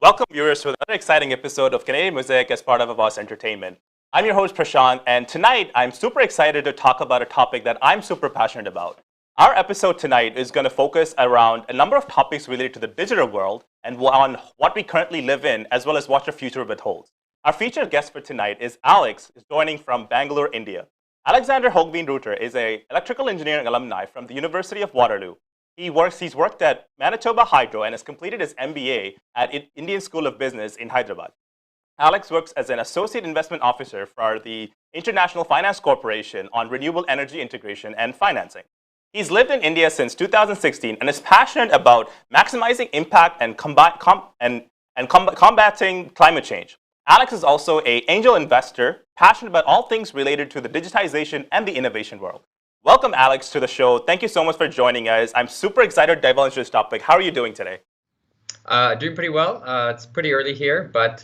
Welcome, viewers, to another exciting episode of Canadian Mosaic as part of Awaz Entertainment. I'm your host, Prashanth, and tonight I'm super excited to talk about a topic that I'm super passionate about. Our episode tonight is going to focus around a number of topics related to the digital world and on what we currently live in, as well as what the future of it holds. Our featured guest for tonight is Alex, who's joining from Bangalore, India. Alexander Hogeveen Rutter is an electrical engineering alumni from the University of Waterloo. He's worked at Manitoba Hydro and has completed his MBA at Indian School of Business in Hyderabad. Alex works as an associate investment officer for the International Finance Corporation on renewable energy integration and financing. He's lived in India since 2016 and is passionate about maximizing impact and combating climate change. Alex is also an angel investor, passionate about all things related to the digitization and the innovation world. Welcome, Alex, to the show. Thank you so much for joining us. I'm super excited to dive into this topic. How are you doing today? Doing pretty well. It's pretty early here, but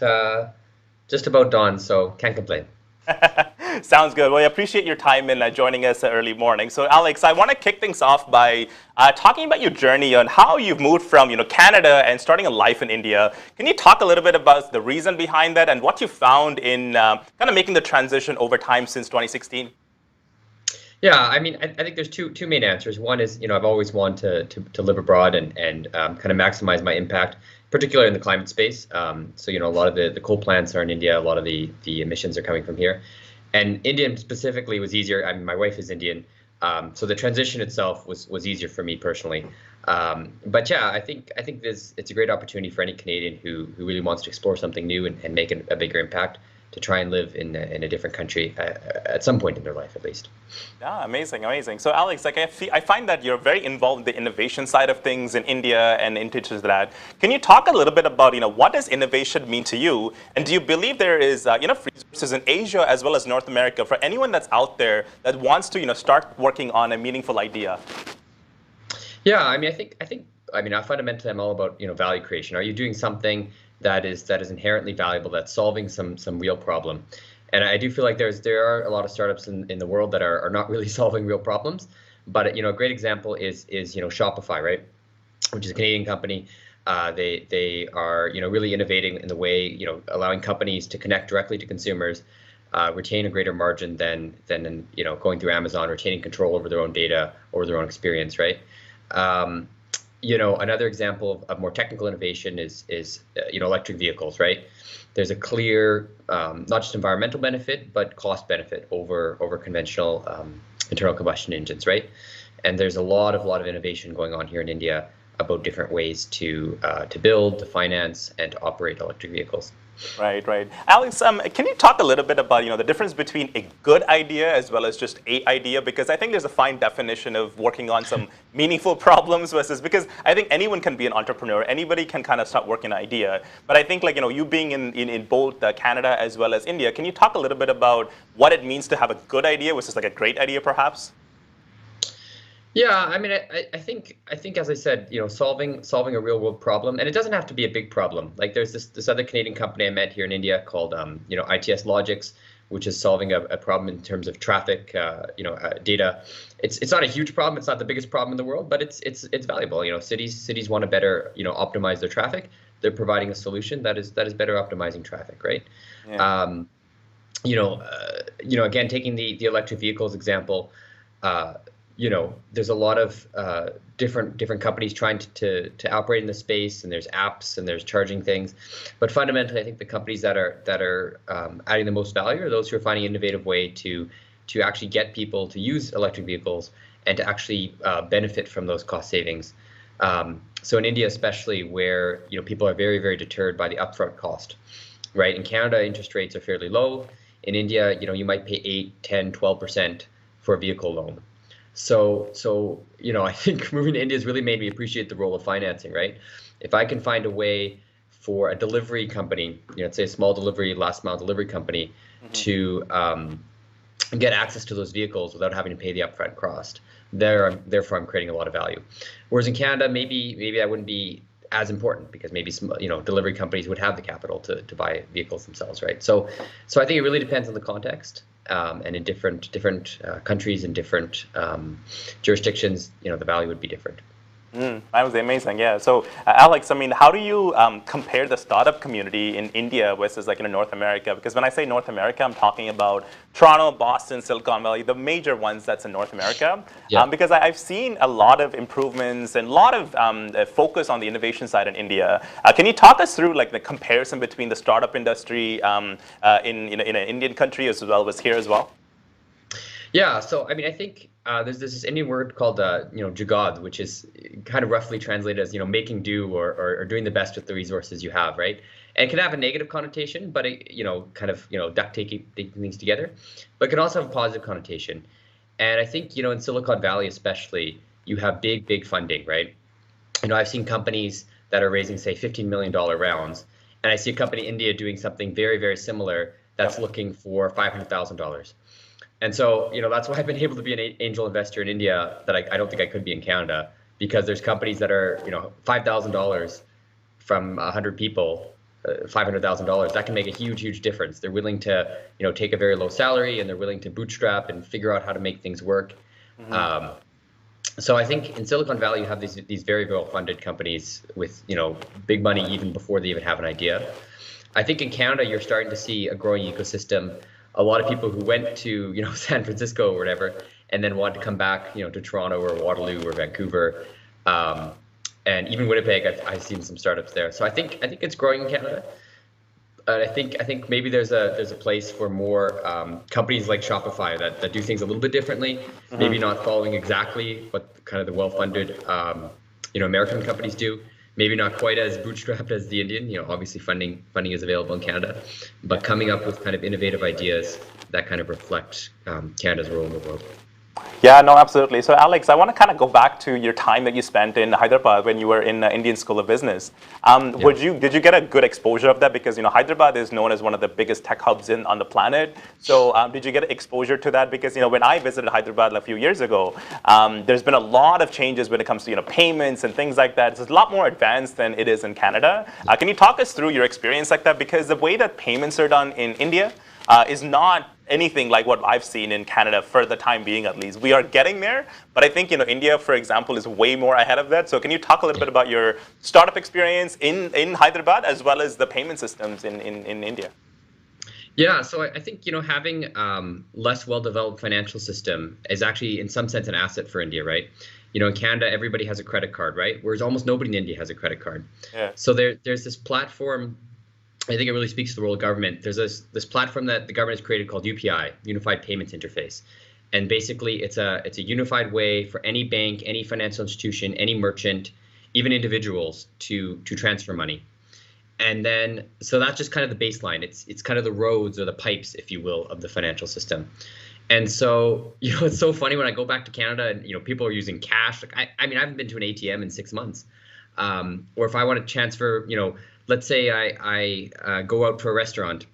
just about dawn, so can't complain. Sounds good. Well, I appreciate your time in joining us early morning. So, Alex, I want to kick things off by talking about your journey on how you've moved from Canada and starting a life in India. Can you talk a little bit about the reason behind that and what you found in kind of making the transition over time since 2016? Yeah, I mean, I think there's two main answers. One is, I've always wanted to live abroad and kind of maximize my impact, particularly in the climate space. So, a lot of the coal plants are in India. A lot of the emissions are coming from here. And India specifically was easier. I mean, my wife is Indian. So the transition itself was easier for me personally. But yeah, I think it's a great opportunity for any Canadian who really wants to explore something new and make a bigger impact, to try and live in a different country at some point in their life, at least. Yeah, amazing, amazing. So, Alex, I find that you're very involved in the innovation side of things in India and into that. Can you talk a little bit about, what does innovation mean to you? And do you believe there is, resources in Asia as well as North America for anyone that's out there that wants to, start working on a meaningful idea? Yeah, I mean, fundamentally, I'm all about, value creation. Are you doing something that is inherently valuable, that's solving some real problem? And I do feel like there are a lot of startups in the world that are not really solving real problems. But a great example is Shopify, right? Which is a Canadian company. They are really innovating in the way allowing companies to connect directly to consumers, retain a greater margin than going through Amazon, retaining control over their own data, over their own experience, right? Another example of more technical innovation is electric vehicles, right? There's a clear, not just environmental benefit, but cost benefit over conventional internal combustion engines, right? And there's a lot of innovation going on here in India about different ways to build, to finance, and to operate electric vehicles. Right, right. Alex, can you talk a little bit about the difference between a good idea as well as just a idea? Because I think there's a fine definition of working on some meaningful problems versus, because I think anyone can be an entrepreneur. Anybody can kind of start working an idea. But I think you being in both Canada as well as India, can you talk a little bit about what it means to have a good idea versus a great idea, perhaps? Yeah, I mean, I think as I said, solving a real world problem, and it doesn't have to be a big problem. Like there's this other Canadian company I met here in India called ITS Logics, which is solving a problem in terms of traffic, data. It's not a huge problem. It's not the biggest problem in the world, but it's valuable. Cities want to better optimize their traffic. They're providing a solution that is better optimizing traffic, right? Yeah. Again, taking the electric vehicles example. There's a lot of different companies trying to operate in the space, and there's apps and there's charging things. But fundamentally, I think the companies that are adding the most value are those who are finding an innovative way to actually get people to use electric vehicles and to actually benefit from those cost savings. So in India, especially, where people are very, very deterred by the upfront cost, right? In Canada, interest rates are fairly low. In India, you might pay 8, 10, 12% for a vehicle loan. So I think moving to India has really made me appreciate the role of financing, right? If I can find a way for a delivery company, let's say a small delivery, last mile delivery company, to get access to those vehicles without having to pay the upfront cost, therefore I'm creating a lot of value. Whereas in Canada, maybe that wouldn't be as important, because maybe delivery companies would have the capital to buy vehicles themselves, right? So I think it really depends on the context. And in different countries and different jurisdictions, the value would be different. That was amazing, yeah. So, Alex, I mean, how do you compare the startup community in India versus like in North America? Because when I say North America, I'm talking about Toronto, Boston, Silicon Valley, the major ones that's in North America. Yeah. Because I've seen a lot of improvements and a lot of focus on the innovation side in India. Can you talk us through like the comparison between the startup industry in an Indian country as well as here as well? Yeah, so I mean, I think there's this Indian word called jugad, which is kind of roughly translated as making do or doing the best with the resources you have, right? And it can have a negative connotation, but it, kind of duct taking things together, but it can also have a positive connotation. And I think in Silicon Valley especially, you have big funding, right? I've seen companies that are raising say $15 million rounds, and I see a company in India doing something very similar that's looking for $500,000. And so, that's why I've been able to be an angel investor in India that I don't think I could be in Canada, because there's companies that are, $5,000 from 100 people, $500,000. That can make a huge difference. They're willing to, take a very low salary, and they're willing to bootstrap and figure out how to make things work. So I think in Silicon Valley, you have these very well-funded companies with, big money even before they even have an idea. I think in Canada, you're starting to see a growing ecosystem. A lot of people who went to San Francisco or whatever, and then wanted to come back to Toronto or Waterloo or Vancouver, and even Winnipeg. I've seen some startups there. So I think it's growing in Canada. I think maybe there's a place for more companies like Shopify that do things a little bit differently, maybe not following exactly what kind of the well-funded American companies do. Maybe not quite as bootstrapped as the Indian. Obviously funding is available in Canada, but coming up with kind of innovative ideas that kind of reflect Canada's role in the world. Yeah, no, absolutely. So, Alex, I want to kind of go back to your time that you spent in Hyderabad when you were in Indian School of Business. Did you get a good exposure of that? Because Hyderabad is known as one of the biggest tech hubs on the planet. So, did you get exposure to that? Because when I visited Hyderabad a few years ago, there's been a lot of changes when it comes to payments and things like that. It's a lot more advanced than it is in Canada. Can you talk us through your experience like that? Because the way that payments are done in India is not anything like what I've seen in Canada for the time being, at least. We are getting there, but I think India, for example, is way more ahead of that. So can you talk a little bit about your startup experience in Hyderabad as well as the payment systems in India? Yeah, so I think having less well-developed financial system is actually in some sense an asset for India, right? In Canada, everybody has a credit card, right? Whereas almost nobody in India has a credit card. Yeah. So there's this platform. I think it really speaks to the role of government. There's this platform that the government has created called UPI, Unified Payments Interface. And basically it's a unified way for any bank, any financial institution, any merchant, even individuals to transfer money. And then, so that's just kind of the baseline. It's kind of the roads or the pipes, if you will, of the financial system. And so, it's so funny when I go back to Canada and, people are using cash. Like I mean, I haven't been to an ATM in 6 months. Or if I want to transfer, let's say I go out to a restaurant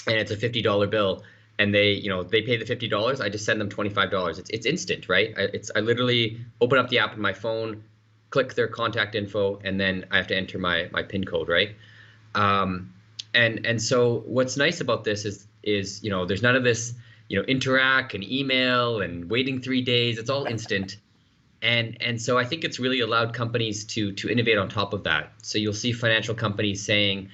and it's a $50 bill and they pay the $50. I just send them $25. It's instant, right? I literally open up the app on my phone, click their contact info, and then I have to enter my PIN code, right? And so what's nice about this is there's none of this interact and email and waiting 3 days. It's all instant. And so I think it's really allowed companies to innovate on top of that. So you'll see financial companies saying,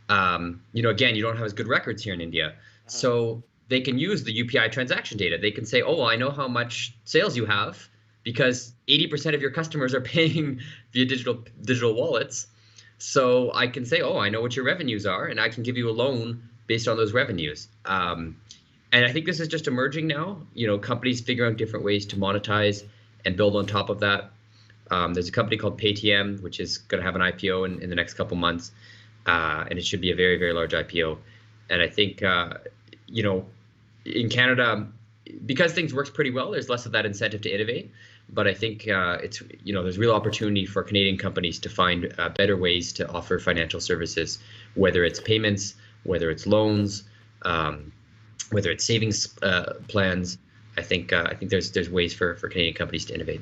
again, you don't have as good records here in India. So they can use the UPI transaction data. They can say, oh, I know how much sales you have because 80% of your customers are paying via digital wallets. So I can say, oh, I know what your revenues are, and I can give you a loan based on those revenues. And I think this is just emerging now. Companies figuring out different ways to monetize and build on top of that. There's a company called Paytm, which is going to have an IPO in the next couple months, and it should be a very large IPO. And I think, in Canada, because things works pretty well, there's less of that incentive to innovate. But I think there's real opportunity for Canadian companies to find better ways to offer financial services, whether it's payments, whether it's loans, whether it's savings plans. I think there's ways for Canadian companies to innovate.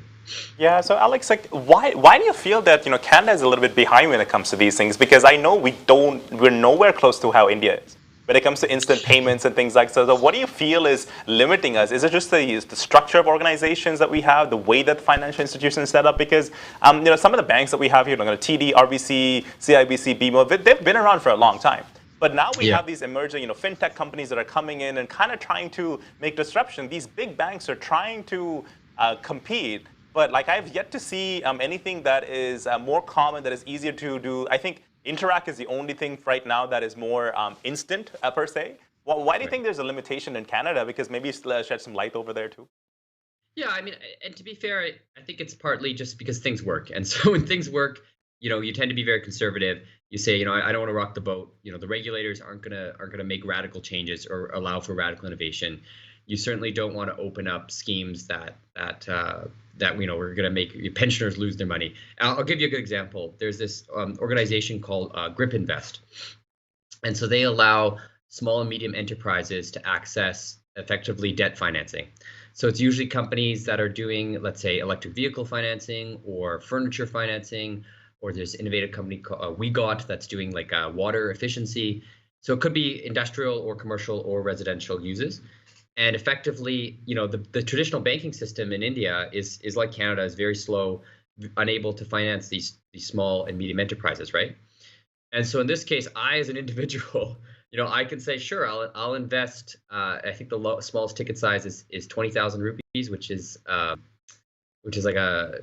Yeah. So Alex, why do you feel that Canada is a little bit behind when it comes to these things? Because I know we're nowhere close to how India is. when it comes to instant payments and things like that. So what do you feel is limiting us? Is it just the structure of organizations that we have, the way that financial institutions set up? Because some of the banks that we have here, TD, RBC, CIBC, BMO, they've been around for a long time. But now we have these emerging, fintech companies that are coming in and kind of trying to make disruption. These big banks are trying to compete, but like I've yet to see anything that is more common, that is easier to do. I think Interac is the only thing right now that is more instant per se. Well, why do you think there's a limitation in Canada? Because maybe shed some light over there too. Yeah, I mean, and to be fair, I think it's partly just because things work. And so when things work, you tend to be very conservative. You say, I don't want to rock the boat. The regulators aren't gonna make radical changes or allow for radical innovation. You certainly don't want to open up schemes that we're going to make pensioners lose their money. I'll give you a good example. There's this organization called Grip Invest, and so they allow small and medium enterprises to access effectively debt financing. So it's usually companies that are doing, let's say, electric vehicle financing or furniture financing, or there's an innovative company called WeGot that's doing like water efficiency. So it could be industrial or commercial or residential uses. And effectively, the traditional banking system in India is like Canada, is very slow, unable to finance these small and medium enterprises, right? And so in this case, I as an individual, I can say, sure, I'll invest. I think the smallest ticket size is 20,000 rupees, which is like a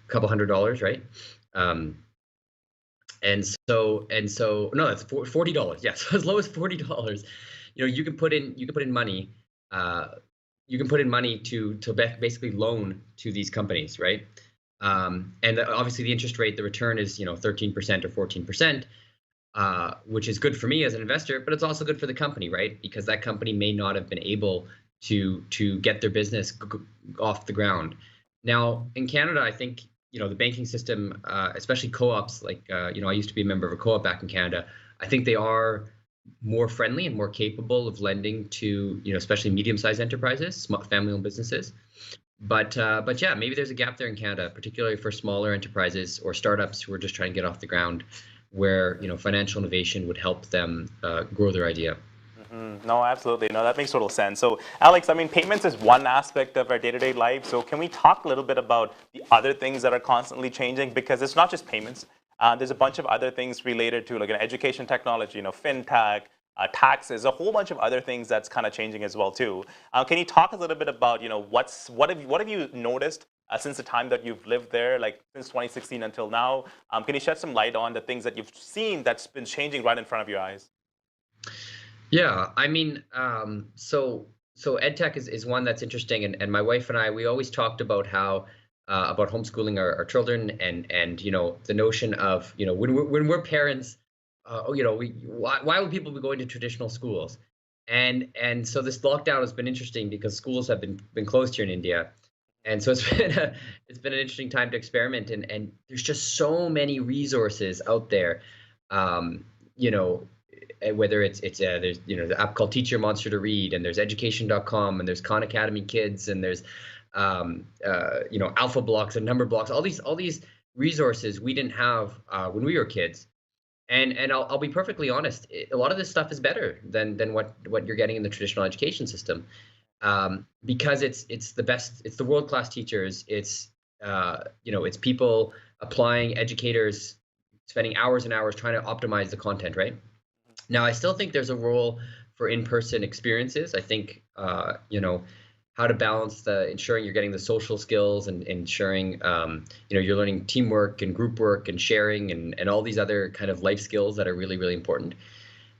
couple $100, right? And so no, that's $40. Yes, as low as $40. You can put in money. You can put in money to basically loan to these companies, right? And obviously the interest rate, the return is 13% or 14%, which is good for me as an investor, but it's also good for the company, right? Because that company may not have been able to get their business off the ground. Now in Canada, I think the banking system, especially co-ops, like I used to be a member of a co-op back in Canada. I think they are more friendly and more capable of lending to especially medium-sized enterprises, family-owned businesses. But yeah, maybe there's a gap there in Canada, particularly for smaller enterprises or startups who are just trying to get off the ground, where financial innovation would help them grow their idea. No, absolutely. No, that makes total sense. So, Alex, I mean, payments is one aspect of our day-to-day life. So can we talk a little bit about the other things that are constantly changing? Because it's not just payments. There's a bunch of other things related to like an education technology, fintech, taxes, a whole bunch of other things that's kind of changing as well too. Can you talk a little bit about what have you noticed since the time that you've lived there, like since 2016 until now? Can you shed some light on the things that you've seen that's been changing right in front of your eyes? Yeah, I mean, so EdTech is one that's interesting, and my wife and I, we always talked about how about homeschooling our children, and the notion of when we're parents, why would people be going to traditional schools? And so this lockdown has been interesting because schools have been closed here in India, and so it's been an interesting time to experiment, and there's just so many resources out there, whether it's there's the app called Teach Your Monster to Read, and there's education.com, and there's Khan Academy Kids, and there's Alpha Blocks and Number Blocks, all these resources we didn't have when we were kids. And I'll be perfectly honest, a lot of this stuff is better than what you're getting in the traditional education system, because it's the best, it's the world-class teachers, it's people applying, educators spending hours and hours trying to optimize the content, right? Now, I still think there's a role for in-person experiences. I think how to balance ensuring you're getting the social skills, and ensuring you're learning teamwork and group work and sharing, and all these other kind of life skills that are really, really important.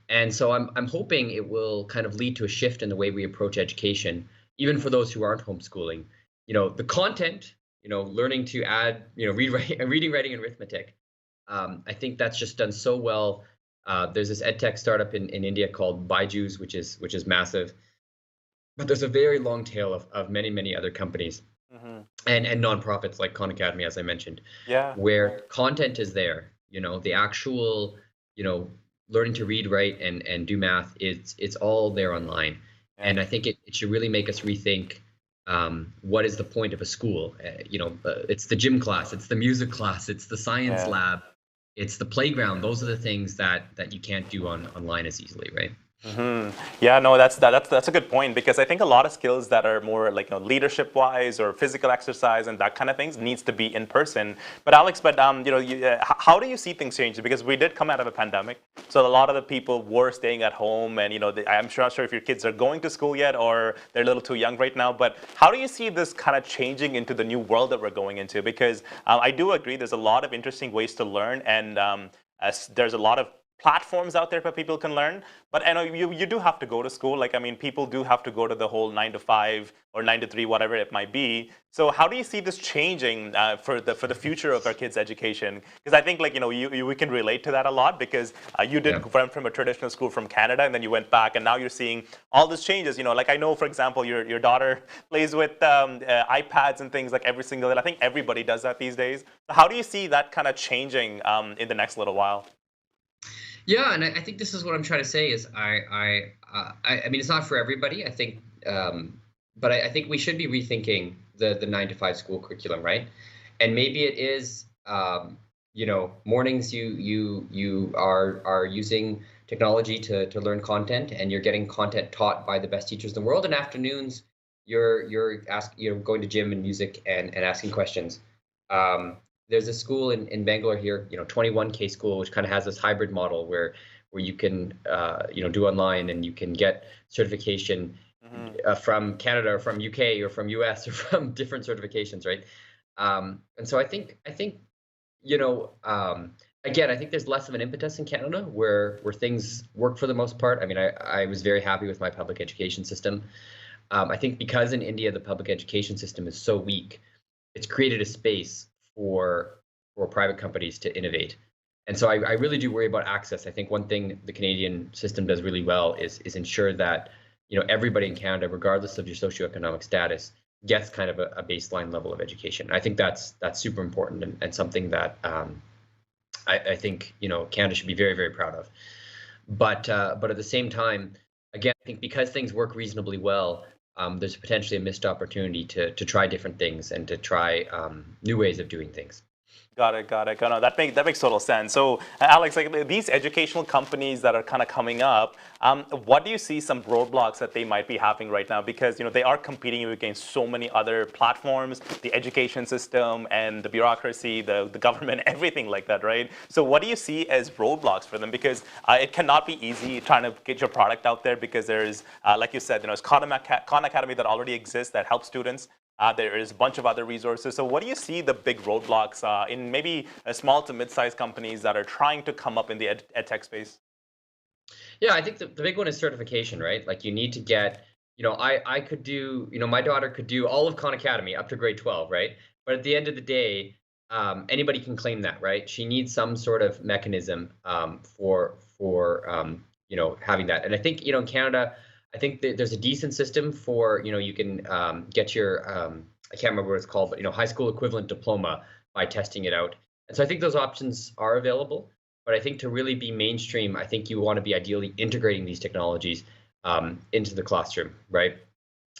And so I'm hoping it will kind of lead to a shift in the way we approach education, even for those who aren't homeschooling. The content, learning to add, reading, writing, and arithmetic. I think that's just done so well. There's this edtech startup in India called Byju's, which is massive. But there's a very long tail of many, many other companies, and nonprofits like Khan Academy, as I mentioned, where content is there. The actual, learning to read, write, and do math, it's all there online. And I think it should really make us rethink what is the point of a school. It's the gym class, it's the music class, it's the science lab. it's the playground. Those are the things that you can't do online as easily, right? Yeah, no, that's a good point because I think a lot of skills that are more like leadership wise or physical exercise and that kind of things needs to be in person. But Alex, how do you see things change? Because we did come out of a pandemic, so a lot of the people were staying at home, and I'm sure not sure if your kids are going to school yet or they're a little too young right now. But how do you see this kind of changing into the new world that we're going into? Because I do agree, there's a lot of interesting ways to learn, and as there's a lot of platforms out there where people can learn. But I know you do have to go to school. Like, I mean, people do have to go to the whole 9 to 5 or 9 to 3, whatever it might be. So how do you see this changing for the future of our kids' education? Because I think like we can relate to that a lot because you did Yeah. come from a traditional school from Canada and then you went back and now you're seeing all these changes. Like I know, for example, your daughter plays with iPads and things like every single day. I think everybody does that these days. So how do you see that kind of changing in the next little while? Yeah, and I think this is what I'm trying to say is I mean it's not for everybody. I think, but I think we should be rethinking the 9 to 5 school curriculum, right? And maybe it is, mornings you are using technology to learn content, and you're getting content taught by the best teachers in the world. And afternoons you're going to gym and music and asking questions. There's a school in Bangalore here, 21K school, which kind of has this hybrid model where you can do online and you can get certification from Canada or from UK or from US or from different certifications, right? And so I think you know again, I think there's less of an impetus in Canada where things work for the most part. I mean, I was very happy with my public education system. I think because in India the public education system is so weak, it's created a space for private companies to innovate. And so I really do worry about access. I think one thing the Canadian system does really well is ensure that everybody in Canada, regardless of your socioeconomic status, gets kind of a baseline level of education. I think that's super important and something that I think Canada should be very, very proud of. But at the same time, again, I think because things work reasonably well, there's potentially a missed opportunity to try different things and to try new ways of doing things. Got it, got it. No, that makes total sense. So, Alex, like these educational companies that are kind of coming up, what do you see some roadblocks that they might be having right now? Because they are competing against so many other platforms, the education system and the bureaucracy, the government, everything like that, right? So, what do you see as roadblocks for them? Because it cannot be easy trying to get your product out there because there's, like you said, it's Khan Academy that already exists that helps students. There is a bunch of other resources. So what do you see the big roadblocks in maybe small to mid-sized companies that are trying to come up in the ed tech space? Yeah, I think the big one is certification, right? Like you need to get, I could do, my daughter could do all of Khan Academy up to grade 12, right? But at the end of the day, anybody can claim that, right? She needs some sort of mechanism for having that. And I think, in Canada, I think that there's a decent system for, you can get your, I can't remember what it's called, but, high school equivalent diploma by testing it out. And so I think those options are available. But I think to really be mainstream, I think you want to be ideally integrating these technologies into the classroom, right?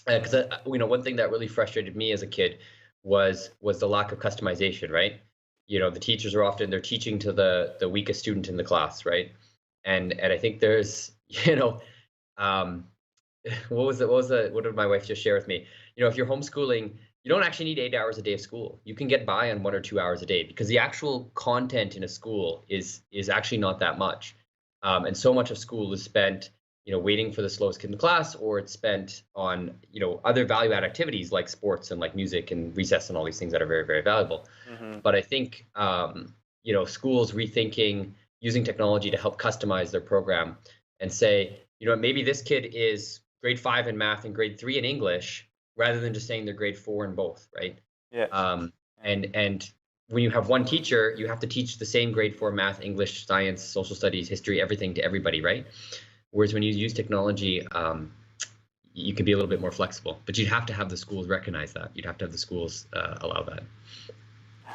Because one thing that really frustrated me as a kid was the lack of customization, right? The teachers are often they're teaching to the weakest student in the class, right? And I think there's um, what did my wife just share with me? If you're homeschooling, you don't actually need 8 hours a day of school. You can get by on 1 or 2 hours a day because the actual content in a school is actually not that much. And so much of school is spent, waiting for the slowest kid in the class, or it's spent on, other value add activities like sports and like music and recess and all these things that are very, very valuable. But I think, schools rethinking using technology to help customize their program and say, maybe this kid is grade 5 in math and grade 3 in English, rather than just saying they're grade 4 in both, right? Yeah. And when you have one teacher, you have to teach the same grade 4 math, English, science, social studies, history, everything to everybody, right? Whereas when you use technology, you can be a little bit more flexible, but you'd have to have the schools recognize that. You'd have to have the schools allow that.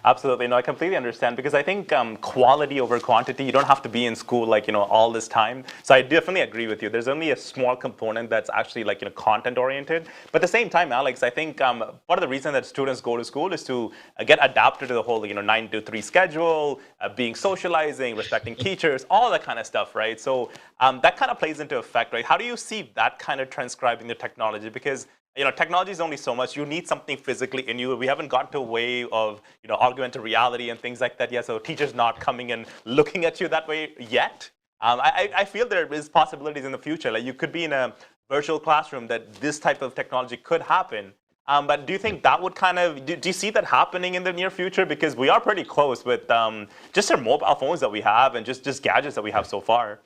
Absolutely. No, I completely understand because I think quality over quantity, you don't have to be in school like, all this time. So I definitely agree with you. There's only a small component that's actually like, content oriented. But at the same time, Alex, I think part of the reason that students go to school is to get adapted to the whole, 9 to 3 schedule, being socializing, respecting teachers, all that kind of stuff, right? So that kind of plays into effect, right? How do you see that kind of transcribing the technology? Because technology is only so much. You need something physically in you. We haven't gotten to a way of, augmented reality and things like that yet. So teachers not coming and looking at you that way yet. I feel there is possibilities in the future. Like you could be in a virtual classroom that this type of technology could happen. But do you think that would kind of, do you see that happening in the near future? Because we are pretty close with just our mobile phones that we have and just gadgets that we have so far.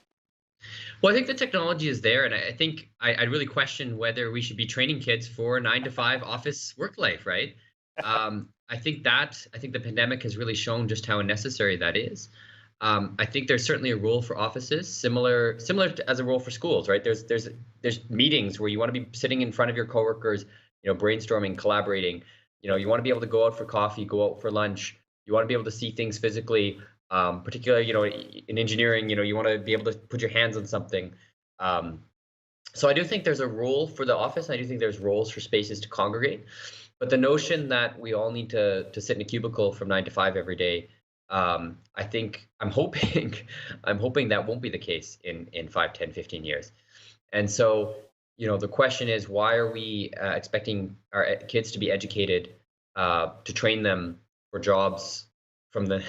Well, I think the technology is there, and I think I'd really question whether we should be training kids for 9 to 5 office work life, right? I think the pandemic has really shown just how unnecessary that is. I think there's certainly a role for offices, similar as a role for schools, right? There's meetings where you want to be sitting in front of your coworkers, brainstorming, collaborating. You want to be able to go out for coffee, go out for lunch. You want to be able to see things physically. Particularly, in engineering, you want to be able to put your hands on something. So I do think there's a role for the office. I do think there's roles for spaces to congregate. But the notion that we all need to sit in a cubicle from 9 to 5 every day, I'm hoping that won't be the case in 5, 10, 15 years. And so, the question is, why are we expecting our kids to be educated to train them for jobs from the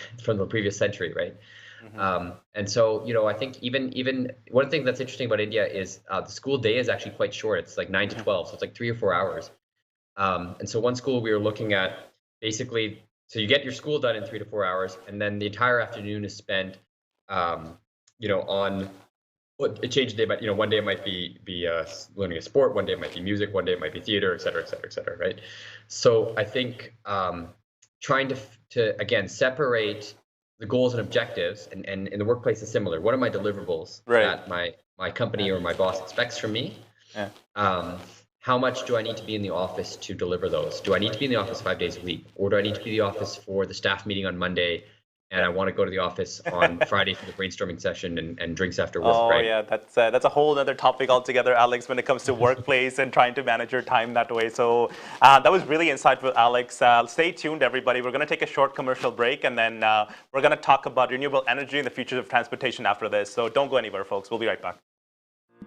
previous century, right? Mm-hmm. And so, I think even one thing that's interesting about India is the school day is actually quite short. It's like 9 to 12, so it's like 3 or 4 hours. And so one school we were looking at, basically, so you get your school done in 3 to 4 hours, and then the entire afternoon is spent, on. Well, it changed day, but one day it might be learning a sport, one day it might be music, one day it might be theater, et cetera, et cetera, et cetera, right? So I think trying to again separate the goals and objectives, and in the workplace is similar. What are my deliverables that my company or my boss expects from me? Yeah. How much do I need to be in the office to deliver those? Do I need to be in the office 5 days a week, or do I need to be in the office for the staff meeting on Monday, and I want to go to the office on Friday for the brainstorming session and drinks after work? Oh, right? Yeah, that's a whole other topic altogether, Alex, when it comes to workplace and trying to manage your time that way. So that was really insightful, Alex. Stay tuned, everybody. We're going to take a short commercial break, and then we're going to talk about renewable energy and the future of transportation after this. So don't go anywhere, folks. We'll be right back.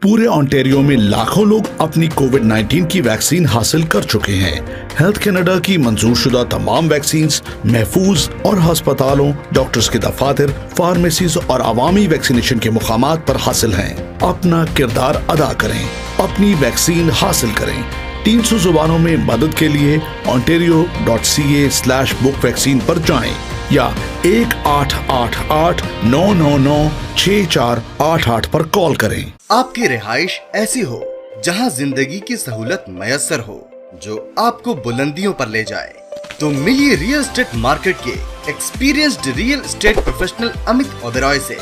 पूरे Ontario में लाखों लोग अपनी कोविड-19 की vaccine हासिल कर चुके हैं। हेल्थ कनाडा की मंजूरशुदा तमाम वैक्सीन्स महफूज और अस्पतालों, डॉक्टर्स के दफातर, फार्मेसीज और अवामी वैक्सीनेशन के मुकामात पर हासिल हैं। अपना किरदार अदा करें, अपनी वैक्सीन हासिल करें। 300 जुबानों में मदद के लिए ontario.ca/book वैक्सीन पर जाएं या 1-888-999-6488 पर कॉल करें। आपकी रिहाइश ऐसी हो जहां जिंदगी की सहूलत मयस्सर हो, जो आपको बुलंदियों पर ले जाए, तो मिलिए रियल एस्टेट मार्केट के experienced real estate professional Amit Oberoi से।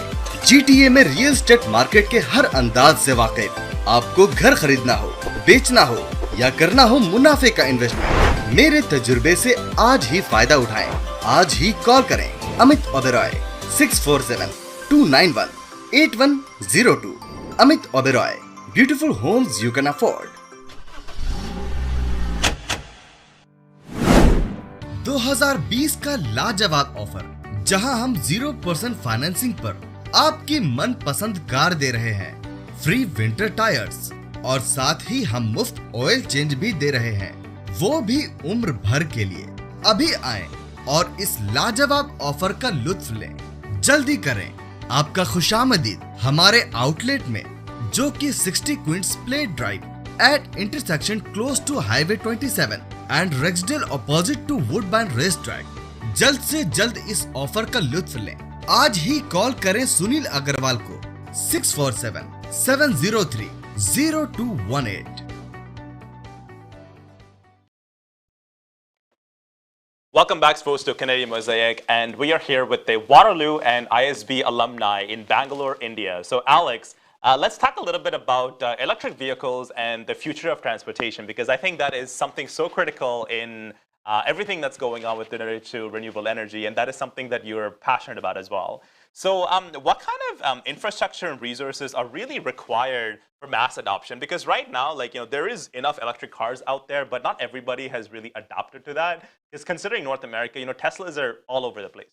GTA में रियल एस्टेट मार्केट के हर अंदाज से वाकिफ। आपको घर खरीदना हो, बेचना हो या करना हो मुनाफे का इन्वेस्टमेंट, मेरे तजुर्बे से आज ही फायदा उठाएं। आज ही कॉल करें Amit Oberoi 647-291-8102। Amit Oberoi, beautiful homes you can afford. 2020 का लाजवाब ऑफर, जहां हम 0% फाइनेंसिंग पर आपकी मनपसंद कार दे रहे हैं, फ्री विंटर टायर्स, और साथ ही हम मुफ्त ऑयल चेंज भी दे रहे हैं, वो भी उम्र भर के लिए। अभी आएं और इस लाजवाब ऑफर का लुत्फ लें। जल्दी करें, आपका खुशामदीद हमारे आउटलेट में, जो कि 60 Queen's plate drive at intersection close to highway 27 and Rexdale opposite to Woodbine race track. जल्द से जल्द इस ऑफर का लुत्फ लें। आज ही कॉल करें सुनील अग्रवाल को 647-703-0218। Welcome back, folks, to Canadian Mosaic, and we are here with the Waterloo and ISB alumni in Bangalore, India. So, Alex, let's talk a little bit about electric vehicles and the future of transportation, because I think that is something so critical in everything that's going on with related to renewable energy, and that is something that you're passionate about as well. So what kind of infrastructure and resources are really required for mass adoption? Because right now, like, there is enough electric cars out there, but not everybody has really adapted to that. Because considering North America, Teslas are all over the place.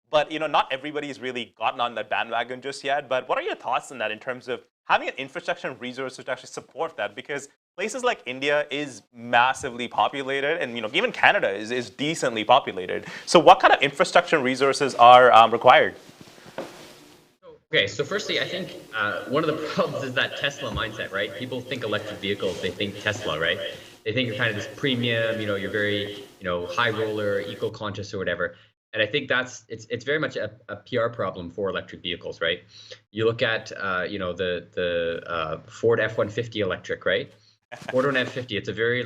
But not everybody's really gotten on that bandwagon just yet. But what are your thoughts on that in terms of having an infrastructure and resources to actually support that? Because places like India is massively populated, and even Canada is decently populated. So what kind of infrastructure and resources are required? Okay, so firstly, I think one of the problems is that Tesla mindset, right? People think electric vehicles, they think Tesla, right? They think you're kind of this premium, you're very, high roller, eco-conscious or whatever. And I think it's very much a PR problem for electric vehicles, right? You look at, the Ford F-150 electric, right? Ford F-150, it's a very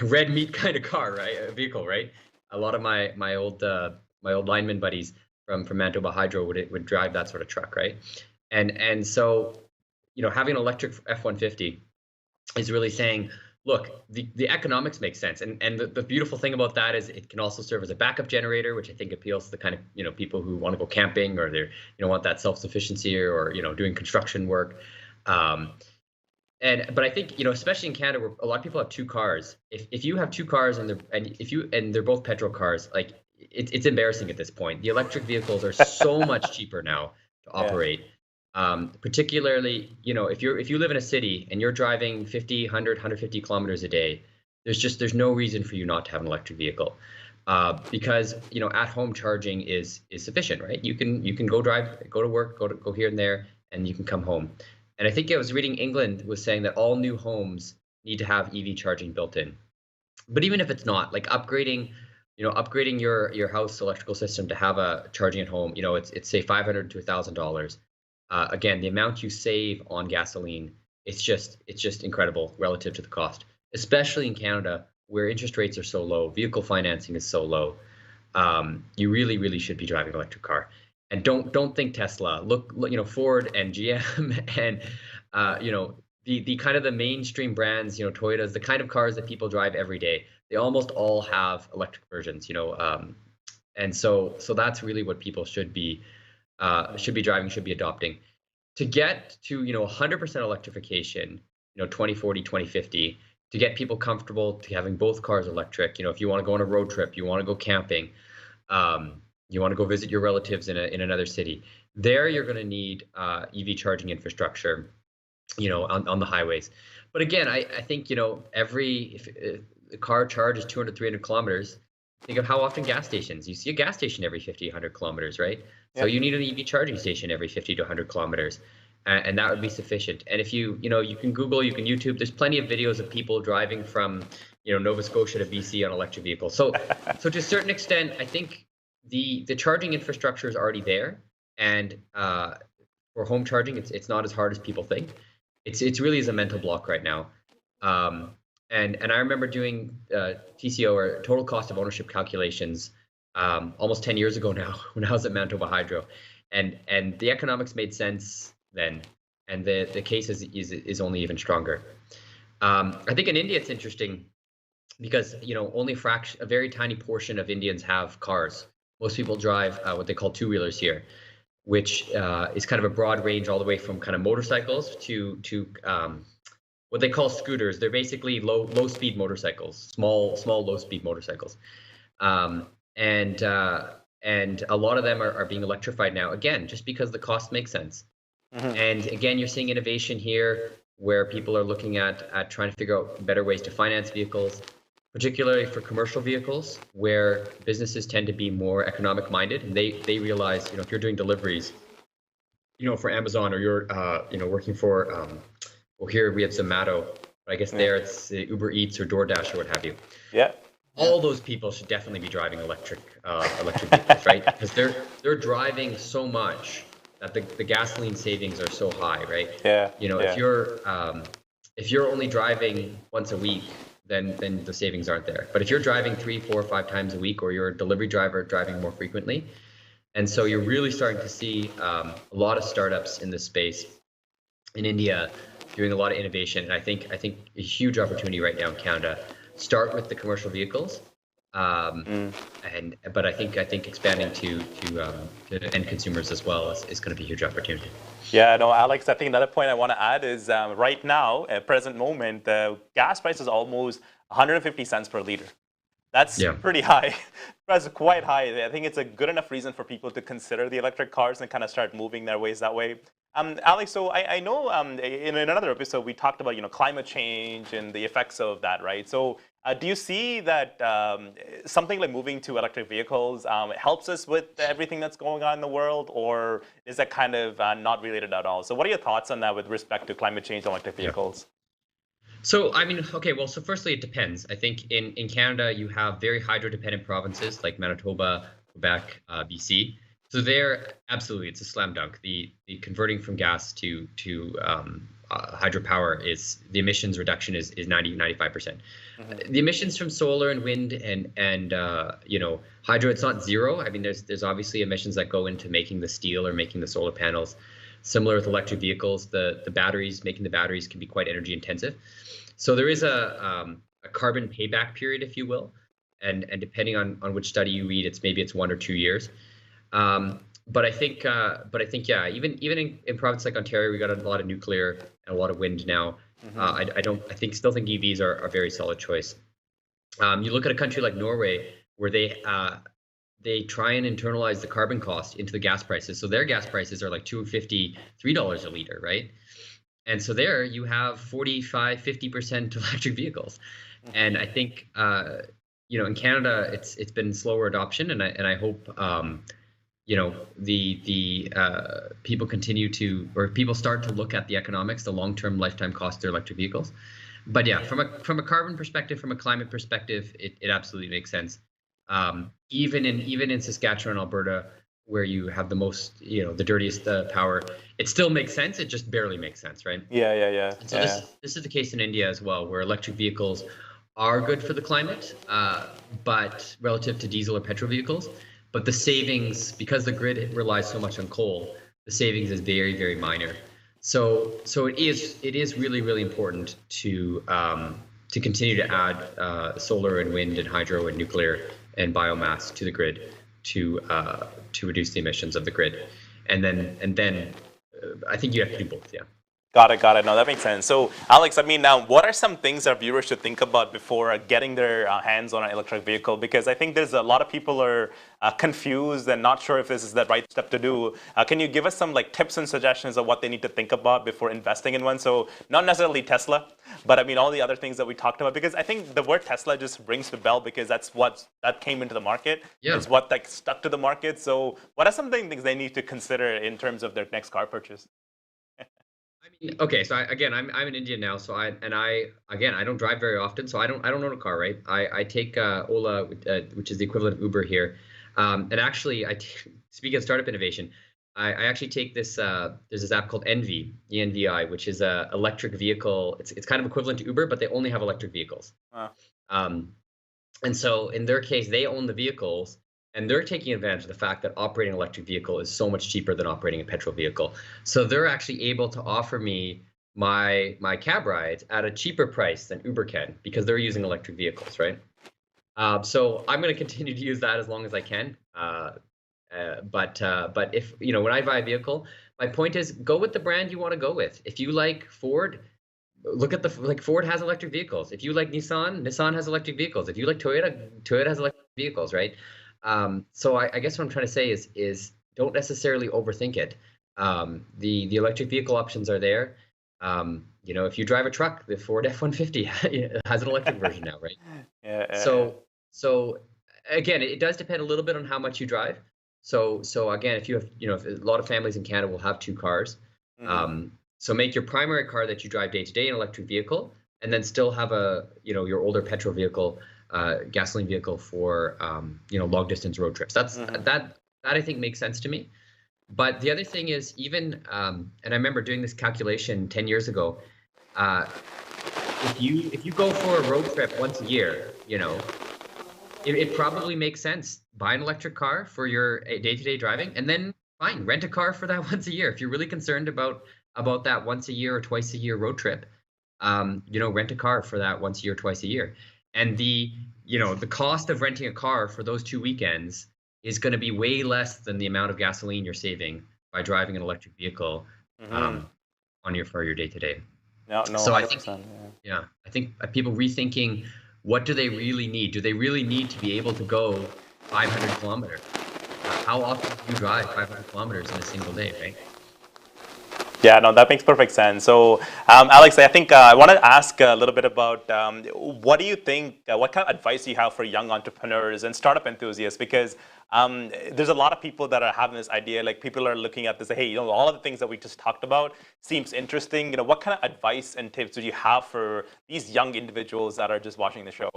red meat kind of car, right? A vehicle, right? A lot of my old lineman buddies from Manitoba Hydro would drive that sort of truck, right? And so, having an electric F-150 is really saying, look, the economics make sense. And the beautiful thing about that is it can also serve as a backup generator, which I think appeals to the kind of, people who want to go camping or they're, want that self-sufficiency or, doing construction work. But I think, especially in Canada, where a lot of people have two cars. If you have two cars and they're both petrol cars, like it's embarrassing at this point. The electric vehicles are so much cheaper now to operate. Particularly, if you live in a city and you're driving 50, 100, 150 kilometers a day, there's no reason for you not to have an electric vehicle, because at home charging is sufficient, right? You can go to work, go here and there, and you can come home. And I think I was reading England was saying that all new homes need to have EV charging built in. But even if it's not, like upgrading your house electrical system to have a charging at home, it's say $500 to $1,000. Again, the amount you save on gasoline, it's just incredible relative to the cost, especially in Canada where interest rates are so low, vehicle financing is so low. You really, really should be driving an electric car. And don't think Tesla. Look, Ford and GM and the kind of the mainstream brands, Toyotas, the kind of cars that people drive every day. They almost all have electric versions, and so that's really what people should be driving, should be adopting. To get to 100% electrification, 2040, 2050, to get people comfortable to having both cars electric. If you want to go on a road trip, you want to go camping, you want to go visit your relatives in another city, there you're going to need EV charging infrastructure, on the highways. But again, I think if the car charges 200, 300 kilometers. Think of how often gas stations. You see a gas station every 50, 100 kilometers, right? Yep. So you need an EV charging station every 50 to 100 kilometers, and that would be sufficient. And if you can Google, you can YouTube. There's plenty of videos of people driving from Nova Scotia to BC on electric vehicles. So to a certain extent, I think the charging infrastructure is already there, and for home charging, it's not as hard as people think. It's really is a mental block right now. And I remember doing TCO, or total cost of ownership calculations, almost 10 years ago now, when I was at Manitoba Hydro, and the economics made sense then, and the case is only even stronger. I think in India it's interesting because only a very tiny portion of Indians have cars. Most people drive what they call two-wheelers here, which is kind of a broad range all the way from kind of motorcycles to what they call scooters. They're basically low speed motorcycles, small low speed motorcycles, and a lot of them are being electrified now. Again, just because the cost makes sense. Mm-hmm. And again, you're seeing innovation here where people are looking at trying to figure out better ways to finance vehicles, particularly for commercial vehicles, where businesses tend to be more economic minded, and they realize if you're doing deliveries, for Amazon, or you're working for well, here we have Zomato, but I guess there it's Uber Eats or DoorDash or what have you. Yeah. All those people should definitely be driving electric vehicles, right? Because they're driving so much that the gasoline savings are so high, right? Yeah. If you're only driving once a week, then the savings aren't there. But if you're driving 3, 4, 5 times a week, or you're a delivery driver driving more frequently, and so you're really starting to see a lot of startups in this space in India doing a lot of innovation. And I think a huge opportunity right now in Canada start with the commercial vehicles, but I think expanding to end consumers as well is going to be a huge opportunity. Yeah, no, Alex, I think another point I want to add is right now, at present moment, the gas price is almost 150 cents per liter. That's pretty high. That's quite high. I think it's a good enough reason for people to consider the electric cars and kind of start moving their ways that way. Alex, so I know in another episode we talked about climate change and the effects of that, right? So do you see that something like moving to electric vehicles helps us with everything that's going on in the world, or is that kind of not related at all? So what are your thoughts on that with respect to climate change and electric vehicles? So, I mean, okay, well, so firstly, it depends. I think in Canada, you have very hydro-dependent provinces like Manitoba, Quebec, BC. So there, absolutely, it's a slam dunk. The converting from gas to hydropower the emissions reduction is 95%. The emissions from solar and wind and hydro, it's not zero. I mean, there's obviously emissions that go into making the steel or making the solar panels. Similar with electric vehicles, the batteries, making the batteries can be quite energy intensive. So there is a carbon payback period, if you will, and depending on which study you read, it's 1 or 2 years. But I think yeah, even in provinces like Ontario, we got a lot of nuclear and a lot of wind now. I still think EVs are a very solid choice. You look at a country like Norway, where they try and internalize the carbon cost into the gas prices. So their gas prices are like $2.50, $3 a liter, right? And so there you have 45-50% electric vehicles. And I think in Canada it's been slower adoption, and I hope the people people start to look at the economics, the long-term lifetime cost of their electric vehicles. But yeah, from a carbon perspective, from a climate perspective, it absolutely makes sense. Even in Saskatchewan, Alberta, where you have the most, the dirtiest power, it still makes sense. It just barely makes sense, right? Yeah. And so this is the case in India as well, where electric vehicles are good for the climate, but relative to diesel or petrol vehicles. But the savings, because the grid relies so much on coal, the savings is very, very minor. So it is really, really important to continue to add solar and wind and hydro and nuclear and biomass to the grid to reduce the emissions of the grid, and then I think you have to do both. Yeah. Got it. No, that makes sense. So, Alex, I mean, now, what are some things our viewers should think about before getting their hands on an electric vehicle? Because I think there's a lot of people are confused and not sure if this is the right step to do. Can you give us some tips and suggestions of what they need to think about before investing in one? So, not necessarily Tesla, but I mean all the other things that we talked about. Because I think the word Tesla just rings the bell because that came into the market. Yeah. It's what stuck to the market. So, what are some things they need to consider in terms of their next car purchase? Okay, so I'm in India now, so I don't drive very often, so I don't own a car, right? I take Ola, which is the equivalent of Uber here, and actually speaking of startup innovation, I actually take this. There's this app called Envy, ENVI, which is a electric vehicle. It's kind of equivalent to Uber, but they only have electric vehicles. Wow. And so in their case, they own the vehicles. And they're taking advantage of the fact that operating an electric vehicle is so much cheaper than operating a petrol vehicle. So they're actually able to offer me my cab rides at a cheaper price than Uber can because they're using electric vehicles, right? So I'm going to continue to use that as long as I can. But if when I buy a vehicle, my point is go with the brand you want to go with. If you like Ford, look at Ford has electric vehicles. If you like Nissan has electric vehicles. If you like Toyota has electric vehicles, right? So I guess what I'm trying to say is don't necessarily overthink it. The electric vehicle options are there. If you drive a truck, the Ford F-150 has an electric version now, right? Yeah. So again, it does depend a little bit on how much you drive. So again, if you have, if a lot of families in Canada will have 2 cars. Mm-hmm. So make your primary car that you drive day to day an electric vehicle, and then still have your older petrol vehicle. Gasoline vehicle for long distance road trips. That I think makes sense to me. But the other thing is even and I remember doing this calculation 10 years ago. If you go for a road trip once a year, it probably makes sense. Buy an electric car for your day-to-day driving, and then fine, rent a car for that once a year. If you're really concerned about that once a year or twice a year road trip, rent a car for that once a year, twice a year. and the cost of renting a car for those 2 weekends is going to be way less than the amount of gasoline you're saving by driving an electric vehicle for your day to day. No, So 100%. I think, I think people rethinking, what do they really need? Do they really need to be able to go 500 kilometers? How often do you drive 500 kilometers in a single day, right? Yeah, no, that makes perfect sense. So, Alex, I think I want to ask a little bit about what do you think, what kind of advice you have for young entrepreneurs and startup enthusiasts? Because there's a lot of people that are having this idea, like people are looking at this, hey, all of the things that we just talked about seems interesting. What kind of advice and tips do you have for these young individuals that are just watching the show?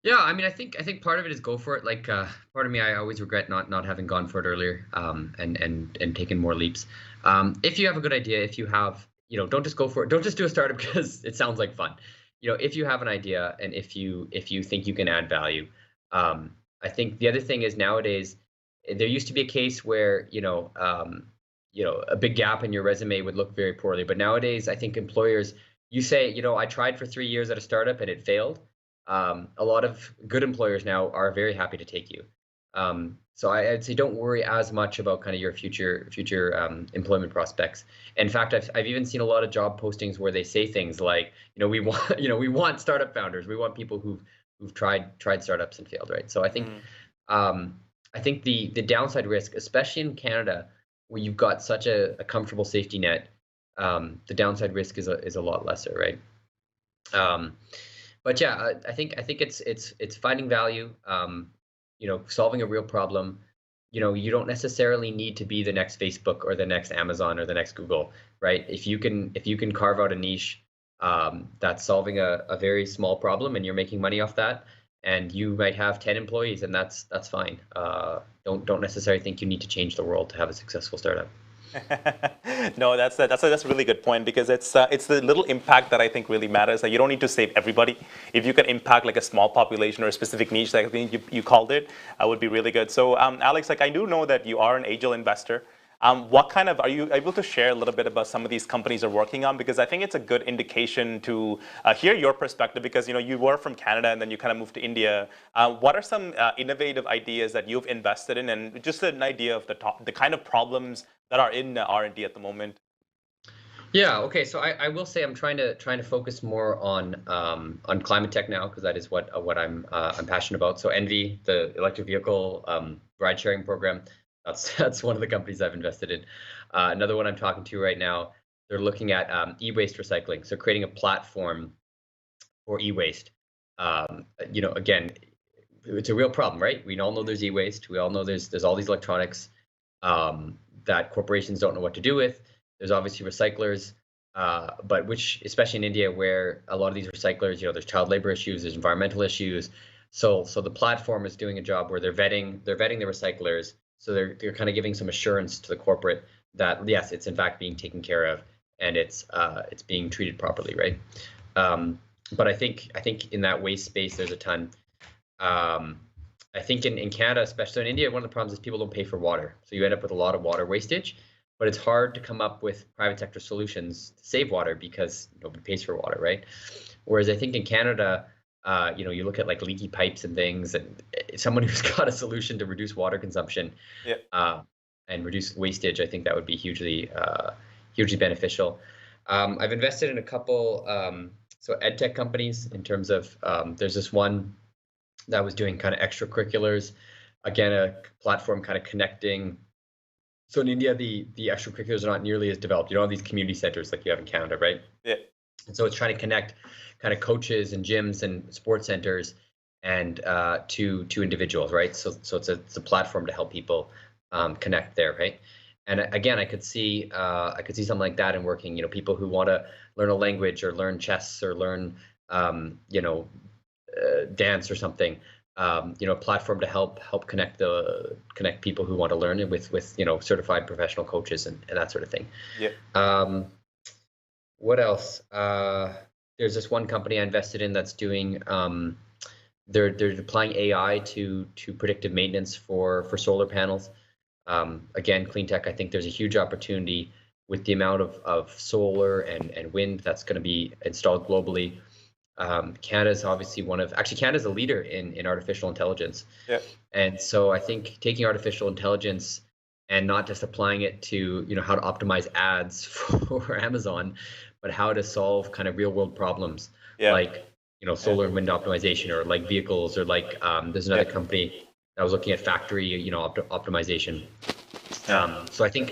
Yeah, I mean, I think part of it is go for it. Like, part of me, I always regret not having gone for it earlier, and taken more leaps. If you have a good idea, if you have, don't just go for it. Don't just do a startup because it sounds like fun. If you have an idea and if you think you can add value, I think the other thing is nowadays there used to be a case where a big gap in your resume would look very poorly, but nowadays I think employers, you say, I tried for 3 years at a startup and it failed. A lot of good employers now are very happy to take you. So I'd say don't worry as much about kind of your future employment prospects. In fact, I've even seen a lot of job postings where they say things like, we want startup founders, we want people who've tried startups and failed, right? So I think the downside risk, especially in Canada, where you've got such a comfortable safety net, the downside risk is a lot lesser, right? But yeah, I think it's finding value, solving a real problem. You don't necessarily need to be the next Facebook or the next Amazon or the next Google, right? If you can carve out a niche that's solving a very small problem and you're making money off that, and you might have 10 employees, and that's fine. Don't necessarily think you need to change the world to have a successful startup. No, that's a really good point, because it's the little impact that I think really matters. Like, you don't need to save everybody. If you can impact like a small population or a specific niche, like I think you called it, would be really good. So, Alex, like I do know that you are an angel investor. What kind of, are you able to share a little bit about some of these companies are working on? Because I think it's a good indication to hear your perspective, because you were from Canada and then you kind of moved to India. What are some innovative ideas that you've invested in, and just an idea of the kind of problems that are in R&D at the moment? Yeah. Okay. So I will say I'm trying to focus more on climate tech now, because that is what I'm passionate about. So Envy, the electric vehicle ride sharing program, that's one of the companies I've invested in. Another one I'm talking to right now, they're looking at e-waste recycling. So creating a platform for e-waste. Again, it's a real problem, right? We all know there's e-waste. We all know there's all these electronics that corporations don't know what to do with. There's obviously recyclers, but which, especially in India, where a lot of these recyclers, there's child labor issues, there's environmental issues. So the platform is doing a job where they're vetting the recyclers. So they're kind of giving some assurance to the corporate that yes, it's in fact being taken care of, and it's being treated properly, right? But I think in that waste space, there's a ton. I think in Canada, especially in India, one of the problems is people don't pay for water. So you end up with a lot of water wastage, but it's hard to come up with private sector solutions to save water because nobody pays for water, right? Whereas I think in Canada, you look at like leaky pipes and things, and someone who's got a solution to reduce water consumption and reduce wastage, I think that would be hugely beneficial. I've invested in a couple so ed tech companies in terms of there's this one that was doing kind of extracurriculars, again, a platform kind of connecting. So in India, the extracurriculars are not nearly as developed. You don't have these community centers like you have in Canada, right? Yeah. And so it's trying to connect kind of coaches and gyms and sports centers and to individuals, right? So it's a platform to help people connect there, right? And again, I could see something like that in working. People who want to learn a language or learn chess or learn dance or something. A platform to help connect people who want to learn it with certified professional coaches and that sort of thing. Yeah. What else? There's this one company I invested in that's doing. They're applying AI to predictive maintenance for solar panels. Again, clean tech. I think there's a huge opportunity with the amount of solar and wind that's going to be installed globally. Canada's obviously Canada's a leader in artificial intelligence. Yeah. And so I think taking artificial intelligence and not just applying it to, how to optimize ads for Amazon, but how to solve kind of real world problems, like, solar and wind optimization, or like vehicles, or like there's another company that was looking at factory, optimization. So I think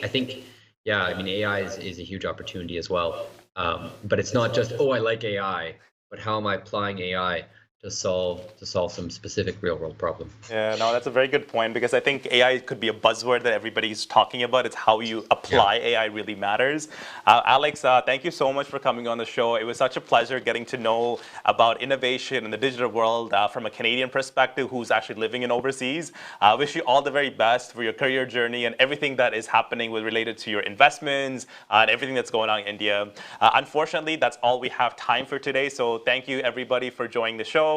AI is a huge opportunity as well. But it's not just, I like AI, but how am I applying AI to solve some specific real world problem? Yeah, no, that's a very good point, because I think AI could be a buzzword that everybody's talking about. It's how you apply AI really matters. Alex, thank you so much for coming on the show. It was such a pleasure getting to know about innovation in the digital world from a Canadian perspective who's actually living in overseas. I wish you all the very best for your career journey and everything that is happening related to your investments and everything that's going on in India. Unfortunately, that's all we have time for today. So thank you everybody for joining the show.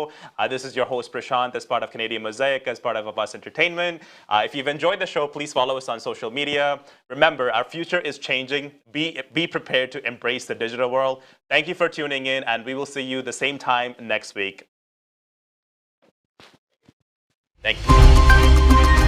This is your host Prashanth, as part of Canadian Mosaic, as part of Awaz Entertainment. If you've enjoyed the show, please follow us on social media. Remember, our future is changing. Be prepared to embrace the digital world. Thank you for tuning in, and we will see you the same time next week. Thank you.